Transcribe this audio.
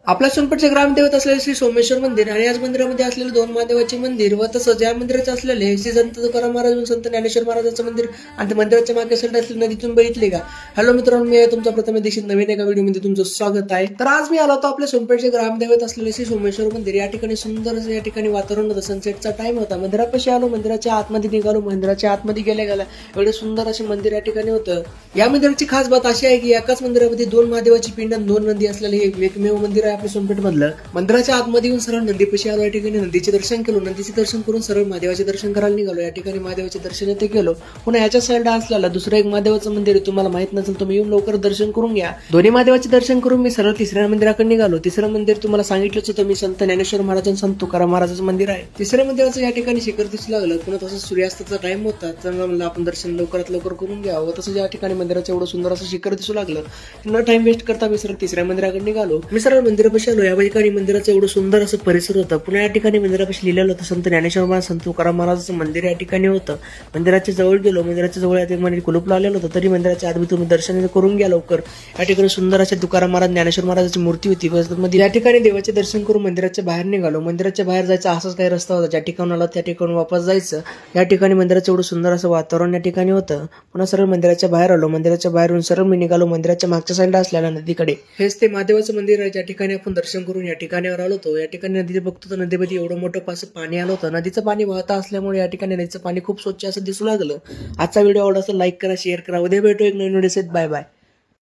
आपल्या सोनपेठचे ग्रामदेवत असलेले श्री सोमेश्वर मंदिर आणि याच मंदिरामध्ये असलेले 2 महादेवाचे मंदिर व तसंच या मंदिराचे असलेले श्री संत तुकाराम महाराज व संत ज्ञानेश्वर महाराजांचं मंदिर आणि ते मंदिराच्या मागे साईडला असलेली नदीतून बघितले का? हॅलो मित्रांनो, मी आहे तुमचा प्रथम दिवशी नवीन एका व्हिडिओमध्ये तुमचं स्वागत आहे. तर आज मी आलो होतो आपल्या सोनपेठचे ग्रामदेवत असलेले श्री सोमेश्वर मंदिर. या ठिकाणी सुंदर या ठिकाणी वातावरण होतं, सनसेटचा टाइम होता. मंदिरापाशी आलो, मंदिराच्या आतमध्ये निघालो. मंदिराच्या आतमध्ये गेल्या एवढे सुंदर असे मंदिर या ठिकाणी होतं. या मंदिराची खास बात अशी आहे की एकाच मंदिरामध्ये 2 महादेवाची पिंड आणि 2 नंदी असलेले हे एकमेव मंदिर आहे आपल्या सोनपेठ मधलं. मंदिराच्या आतमध्ये येऊन सरळ नदीपाशी आलो. या ठिकाणी नदीचे दर्शन केलो. नदीचे दर्शन करून सरळ महादेवाचे दर्शन करायला निघालो. या ठिकाणी महादेवाचे दर्शन येथे केलो. पुन्हा याच्या साईडला असलेला दुसरं एक महादेवाचं मंदिर आहे. तुम्हाला माहित नसेल तुम्ही येऊन लवकर दर्शन करून घ्या. दोन्ही महादेवाचे दर्शन करून मी सरळ तिसऱ्या मंदिराकडे निघालो. तिसरं मंदिर तुम्हाला सांगितलंच होतं मी, संत ज्ञानेश्वर महाराजांचं संत तुकाराम महाराजांचं मंदिर आहे. तिसऱ्या मंदिराचं या ठिकाणी शिखर दिसू लागलं. पुन्हा तसंच सूर्यास्ताचा टाइम होता, तर म्हणलं आपण दर्शन लवकरात लवकर करून घ्यावं. तसंच या ठिकाणी मंदिराचं एवढं सुंदर असं शिखर दिसू लागलं. न टाइम वेस्ट करता मी सरळ तिसऱ्या मंदिराकडे निघालो. मी सरळ मंदिरापाशी आलो. या ठिकाणी मंदिराचं एवढं सुंदर असं परिसर होतं. पुन्हा या ठिकाणी मंदिरापाशी लिहिलेलं होतं संत ज्ञानेश्वर महाराज संत तुकाराम महाराजांचं मंदिर या ठिकाणी होतं. मंदिराच्या जवळ गेलो. मंदिराच्या जवळ या ठिकाणी कुलूप लावलेलं होतं, तरी मंदिराच्या आत तुम्ही दर्शन करून घ्या लवकर. या ठिकाणी सुंदर अशा तुकाराम महाराज ज्ञानेश्वर महाराजांची मूर्ती होती. मध्ये या ठिकाणी देवाचे दर्शन करून मंदिराच्या बाहेर निघालो. मंदिराच्या बाहेर जायचा असाच काही रस्ता होता, ज्या ठिकाणी आला त्या ठिकाणी वापस जायचं. या ठिकाणी मंदिराचं एवढं सुंदर असं वातावरण या ठिकाणी होतं. पुन्हा सरळ मंदिराच्या बाहेर आलो. मंदिराच्या बाहेरून सरळ मी निघालो मंदिराच्या मागच्या साईडला असलेल्या नदीकडे. हेच ते महादेवाचं मंदिर आहे, ज्या ठिकाणी आपण दर्शन करून या ठिकाणावर आलो होतो. या ठिकाणी नदीचे बघतो तर नदीमध्ये एवढं मोठं असं पाणी आलं होतं. नदीचं पाणी वाहता असल्यामुळे या ठिकाणी नदीचं पाणी खूप स्वच्छ असं दिसू लागलं. आजचा व्हिडिओ आवडला असेल लाईक करा, शेअर करा. उद्या भेटू एक नवीन व्हिडिओ. Bye bye.